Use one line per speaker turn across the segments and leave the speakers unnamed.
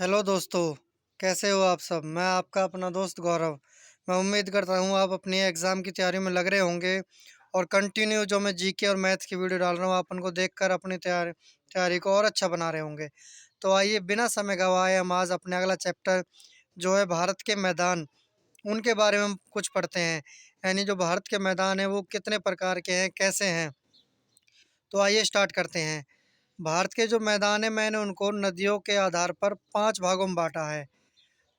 Hello दोस्तों, कैसे हो आप सब? मैं आपका अपना दोस्त गौरव। मैं उम्मीद करता हूँ आप अपनी एग्ज़ाम की तैयारी में लग रहे होंगे और कंटिन्यू जो मैं जीके और मैथ की वीडियो डाल रहा हूँ, आप उनको देखकर अपनी तैयारी को और अच्छा बना रहे होंगे। तो आइए बिना समय गँवाए हम आज अपने अगला चैप्टर जो है भारत के मैदान, उनके बारे में हम कुछ पढ़ते हैं। यानी जो भारत के मैदान हैं वो कितने प्रकार के हैं, कैसे हैं? तो आइए स्टार्ट करते हैं। भारत के जो मैदान हैं मैंने उनको नदियों के आधार पर 5 भागों में बाँटा है।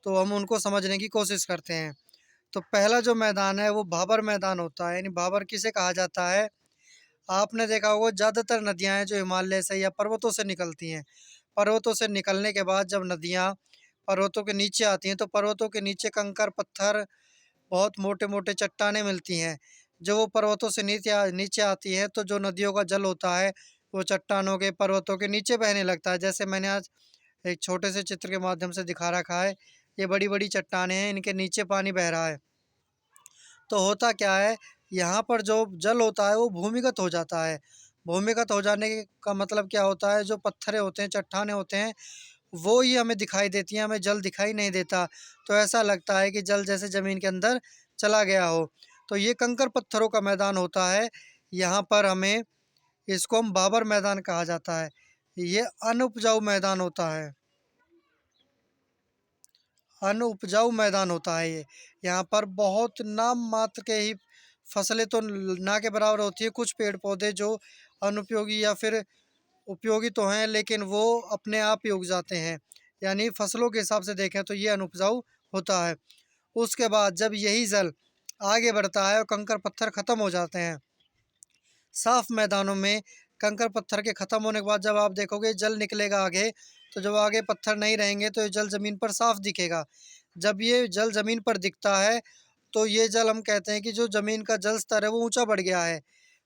तो हम उनको समझने की कोशिश करते हैं। तो पहला जो मैदान है वो भाबर मैदान होता है, यानी भाबर किसे कहा जाता है? आपने देखा होगा ज़्यादातर नदियाँ हैं जो हिमालय से या पर्वतों से निकलती हैं। पर्वतों से निकलने के बाद जब नदियाँ पर्वतों के नीचे आती हैं तो पर्वतों के नीचे कंकर पत्थर, बहुत मोटे-मोटे चट्टानें मिलती हैं। जब वो पर्वतों से नीचे आती हैं तो जो नदियों का जल होता है वो चट्टानों के, पर्वतों के नीचे बहने लगता है। जैसे मैंने आज एक छोटे से चित्र के माध्यम से दिखा रखा है। ये बड़ी-बड़ी चट्टानें हैं, इनके नीचे पानी बह रहा है। तो होता क्या है, यहाँ पर जो जल होता है वो भूमिगत हो जाता है। भूमिगत हो जाने का मतलब क्या होता है, जो पत्थरें होते हैं, चट्टानें होते हैं, वो ही हमें दिखाई देती हैं, हमें जल दिखाई नहीं देता। तो ऐसा लगता है कि जल जैसे ज़मीन के अंदर चला गया हो। तो ये कंकर पत्थरों का मैदान होता है। यहाँ पर हमें इसको हम बाबर मैदान कहा जाता है। ये अनउपजाऊ मैदान होता है। अनउपजाऊ मैदान होता है ये। यहाँ पर बहुत नाम मात्र के ही फसलें तो ना के बराबर होती है। कुछ पेड़ पौधे जो अनुपयोगी या फिर उपयोगी तो हैं, लेकिन वो अपने आप ही उग जाते हैं। यानी फसलों के हिसाब से देखें तो ये अनउपजाऊ होता है। उसके बाद जब यही जल आगे बढ़ता है और कंकर पत्थर ख़त्म हो जाते हैं, साफ मैदानों में कंकर पत्थर के ख़त्म होने के बाद जब आप देखोगे जल निकलेगा आगे, तो जब आगे पत्थर नहीं रहेंगे तो ये जल ज़मीन पर साफ दिखेगा। जब ये जल ज़मीन पर दिखता है तो ये जल हम कहते हैं कि जो ज़मीन का जल स्तर है वो ऊँचा बढ़ गया है।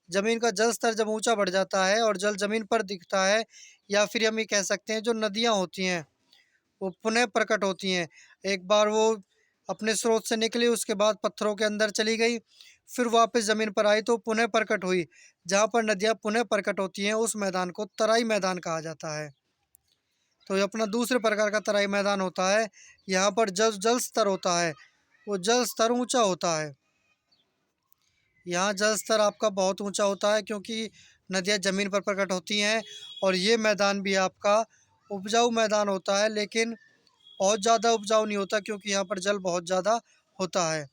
ज़मीन का जल स्तर जब ऊँचा बढ़ जाता है और जल ज़मीन पर दिखता है, या फिर हम ये कह सकते हैं जो नदियाँ होती हैं वो पुनः प्रकट होती हैं। एक बार वो अपने स्रोत से निकली, उसके बाद पत्थरों के अंदर चली गई, फिर वापस ज़मीन पर आई तो पुनः प्रकट हुई। जहाँ पर नदियाँ पुनः प्रकट होती हैं उस मैदान को तराई मैदान कहा जाता है। तो ये अपना दूसरे प्रकार का तराई मैदान होता है। यहाँ पर जल जल स्तर होता है, वो जल स्तर ऊँचा होता है। यहाँ जल स्तर आपका बहुत ऊँचा होता है क्योंकि नदियाँ ज़मीन पर प्रकट होती हैं। और ये मैदान भी आपका उपजाऊ मैदान होता है, लेकिन बहुत ज़्यादा उपजाऊ नहीं होता क्योंकि यहाँ पर जल बहुत ज़्यादा होता है।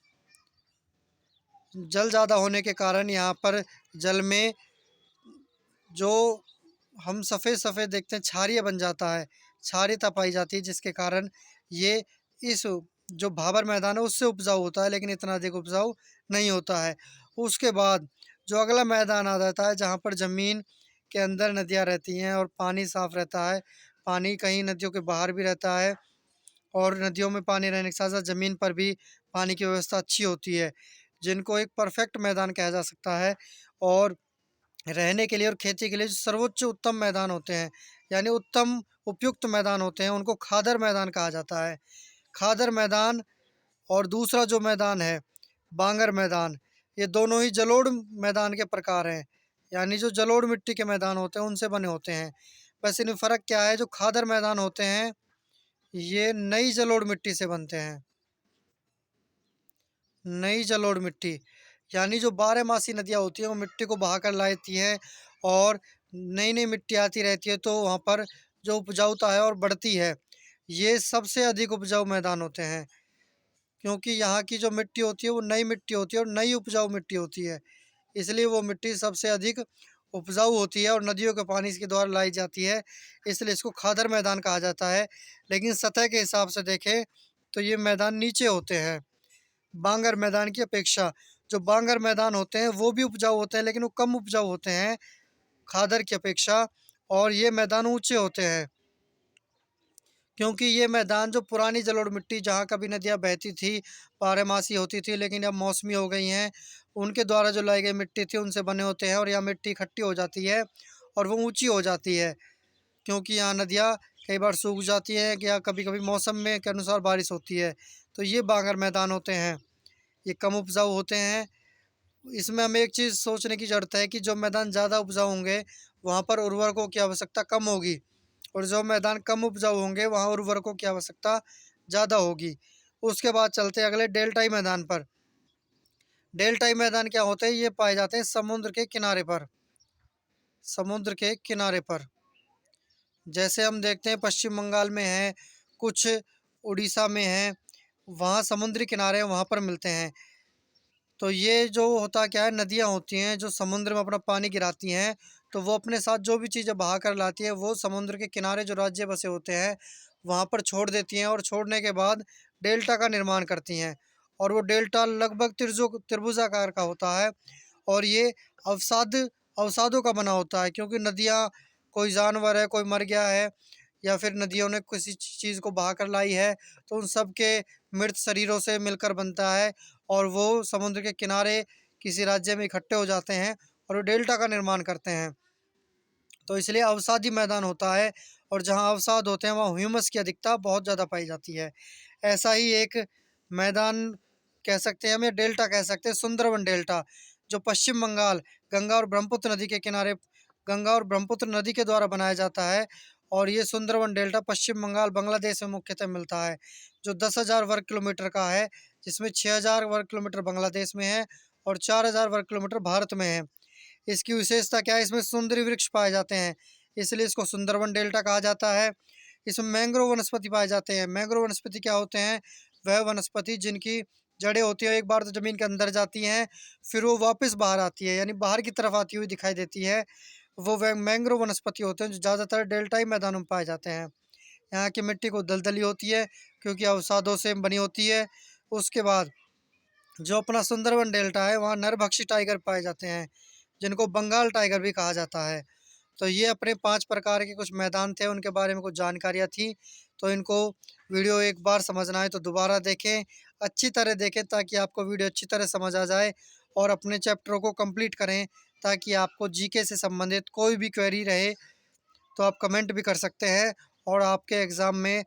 जल ज़्यादा होने के कारण यहाँ पर जल में जो हम सफ़ेद-सफ़ेद देखते हैं, क्षारीय बन जाता है, क्षारीयता पाई जाती है, जिसके कारण ये इस जो भाबर मैदान है उससे उपजाऊ होता है, लेकिन इतना अधिक उपजाऊ नहीं होता है। उसके बाद जो अगला मैदान आ जाता है जहाँ पर ज़मीन के अंदर नदियाँ रहती हैं और पानी साफ़ रहता है, पानी कहीं नदियों के बाहर भी रहता है और नदियों में पानी रहने के साथ-साथ ज़मीन पर भी पानी की व्यवस्था अच्छी होती है, जिनको एक परफ़ेक्ट मैदान कहा जा सकता है। और रहने के लिए और खेती के लिए जो सर्वोच्च उत्तम मैदान होते हैं, यानी उत्तम उपयुक्त मैदान होते हैं, उनको खादर मैदान कहा जाता है। खादर मैदान और दूसरा जो मैदान है, बांगर मैदान, ये दोनों ही जलोढ़ मैदान के प्रकार हैं। यानी जो जलोढ़ मिट्टी के मैदान होते हैं, उनसे बने होते हैं। वैसे इनमें फ़र्क क्या है, जो खादर मैदान होते हैं, ये नई जलोढ़ मिट्टी से बनते हैं। नई जलोढ़ मिट्टी, यानी जो बारहमासी नदियाँ होती हैं, वो मिट्टी को बहा कर लाती हैं और नई-नई मिट्टी आती रहती है, तो वहाँ पर जो उपजाऊता है और बढ़ती है। ये सबसे अधिक उपजाऊ मैदान होते हैं, क्योंकि यहाँ की जो मिट्टी होती है, वो नई मिट्टी होती है और नई उपजाऊ मिट्टी होती है। इसलिए वो मिट्टी सबसे अधिक उपजाऊ होती है और नदियों के पानी इसके द्वारा लाई जाती है, इसलिए इसको खादर मैदान कहा जाता है। लेकिन सतह के हिसाब से देखें, तो ये मैदान नीचे होते हैं, बांगर मैदान की अपेक्षा। जो बांगर मैदान होते हैं वो भी उपजाऊ होते हैं, लेकिन वो कम उपजाऊ होते हैं खादर की अपेक्षा, और ये मैदान ऊँचे होते हैं। क्योंकि ये मैदान जो पुरानी जलोढ़ मिट्टी जहाँ कभी नदियाँ बहती थी, बारहमासी होती थी, लेकिन अब मौसमी हो गई हैं, उनके द्वारा जो लाई गई मिट्टी थी उनसे बने होते हैं और यहाँ मिट्टी इकट्ठी हो जाती है और वो ऊँची हो जाती है। क्योंकि यहाँ नदियाँ कई बार सूख जाती हैं या कभी-कभी मौसम में के अनुसार बारिश होती है। तो ये बांगर मैदान होते हैं, ये कम उपजाऊ होते हैं। इसमें हमें एक चीज़ सोचने की ज़रूरत है कि जो मैदान ज़्यादा उपजाऊ होंगे, वहाँ पर उर्वरकों की आवश्यकता कम होगी और जो मैदान कम उपजाऊ होंगे वहाँ उर्वरकों की आवश्यकता ज़्यादा होगी। उसके बाद चलते हैं अगले डेल्टाई मैदान पर। डेल्टाई मैदान क्या होते हैं? ये पाए जाते हैं समुद्र के किनारे पर। समुद्र के किनारे पर जैसे हम देखते हैं पश्चिम बंगाल में है, कुछ उड़ीसा में है, वहाँ समुद्री किनारे हैं, वहाँ पर मिलते हैं। तो ये जो होता क्या है, नदियाँ होती हैं जो समुद्र में अपना पानी गिराती हैं, तो वो अपने साथ जो भी चीज़ें बहा कर लाती हैं वो समुद्र के किनारे जो राज्य बसे होते हैं वहाँ पर छोड़ देती हैं, और छोड़ने के बाद डेल्टा का निर्माण करती हैं। और वो डेल्टा लगभग त्रिभुजाकार का होता है, और ये अवसाद अवसादों का बना होता है, क्योंकि नदियाँ, कोई जानवर है, कोई मर गया है, या फिर नदियों ने किसी चीज़ को बहा कर लाई है, तो उन सब के मृत शरीरों से मिलकर बनता है, और वो समुद्र के किनारे किसी राज्य में इकट्ठे हो जाते हैं और वो डेल्टा का निर्माण करते हैं। तो इसलिए अवसादी मैदान होता है, और जहाँ अवसाद होते हैं वहाँ ह्यूमस की अधिकता बहुत ज़्यादा पाई जाती है। ऐसा ही एक मैदान कह सकते हैं हम, या डेल्टा कह सकते हैं, सुंदरवन डेल्टा, जो पश्चिम बंगाल गंगा और ब्रह्मपुत्र नदी के किनारे, गंगा और ब्रह्मपुत्र नदी के द्वारा बनाया जाता है। और ये सुंदरवन डेल्टा पश्चिम बंगाल बांग्लादेश में मुख्यतः मिलता है, जो 10,000 वर्ग किलोमीटर का है, जिसमें 6,000 वर्ग किलोमीटर बांग्लादेश में है और 4,000 वर्ग किलोमीटर भारत में है। इसकी विशेषता क्या है? इसमें सुंदरी वृक्ष पाए जाते हैं, इसलिए इसको सुंदरवन डेल्टा कहा जाता है। इसमें मैंग्रोव वनस्पति पाए जाते हैं। मैंग्रोव वनस्पति क्या होते हैं? वह वनस्पति जिनकी जड़ें होती हैं, एक बार तो ज़मीन के अंदर जाती हैं, फिर वो वापस बाहर आती है, यानी बाहर की तरफ आती हुई दिखाई देती है। वो वह मैंग्रोव वनस्पति होते हैं जो ज़्यादातर डेल्टाई मैदानों में पाए जाते हैं। यहाँ की मिट्टी को दलदली होती है, क्योंकि अवसादों से बनी होती है। उसके बाद जो अपना सुंदरवन डेल्टा है, वहाँ नरभक्षी टाइगर पाए जाते हैं, जिनको बंगाल टाइगर भी कहा जाता है। तो ये अपने 5 प्रकार के कुछ मैदान थे, उनके बारे में कुछ जानकारियाँ थी। तो इनको वीडियो एक बार समझ ना आए तो दोबारा देखें, अच्छी तरह देखें, ताकि आपको वीडियो अच्छी तरह समझ आ जाए, और अपने चैप्टरों को कंप्लीट करें, ताकि आपको जीके से संबंधित कोई भी क्वेरी रहे तो आप कमेंट भी कर सकते हैं। और आपके एग्ज़ाम में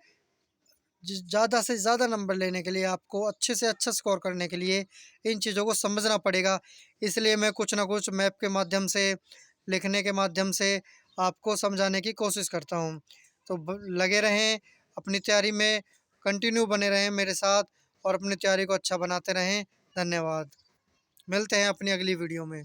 ज़्यादा से ज़्यादा नंबर लेने के लिए, आपको अच्छे से अच्छा स्कोर करने के लिए इन चीज़ों को समझना पड़ेगा। इसलिए मैं कुछ ना कुछ मैप के माध्यम से, लिखने के माध्यम से आपको समझाने की कोशिश करता हूँ। तो लगे रहें अपनी तैयारी में, कंटिन्यू बने रहें मेरे साथ, और अपनी तैयारी को अच्छा बनाते रहें। धन्यवाद। मिलते हैं अपनी अगली वीडियो में।